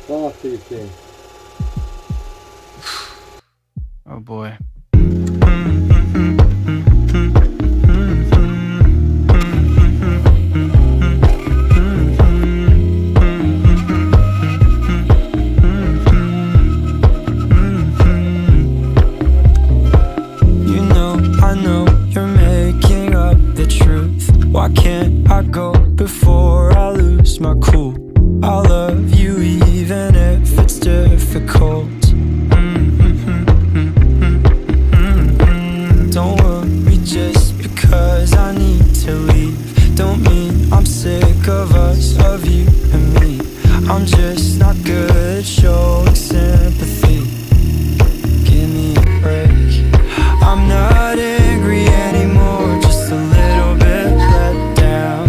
Talk to you, King. Oh boy. Why can't I go before I lose my cool? I love you even if it's difficult. Don't worry just because I need to leave. Don't mean I'm sick of us, of you and me. I'm just not good at showing sympathy. Give me a break. I'm not angry anymore, just a little bit let down.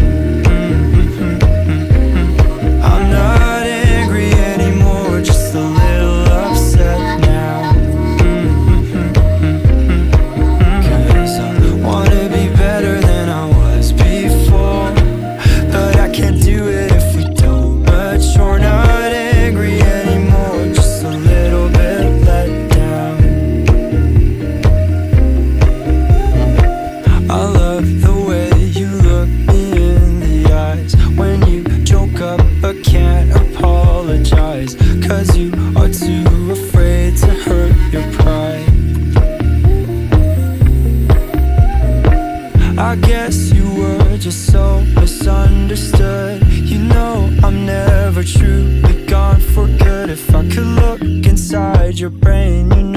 I'm not angry anymore, just a little upset now. 'Cause I wanna be better than I was before, but I can't do it if we don't mature. Not angry anymore, just a little bit let down. I love the way you look me in the eyes when you joke up but can't apologize, 'cause you are too afraid to hurt your pride. I guess you were just so misunderstood. You know I'm never truly gone for good. If I could look inside your brain, you know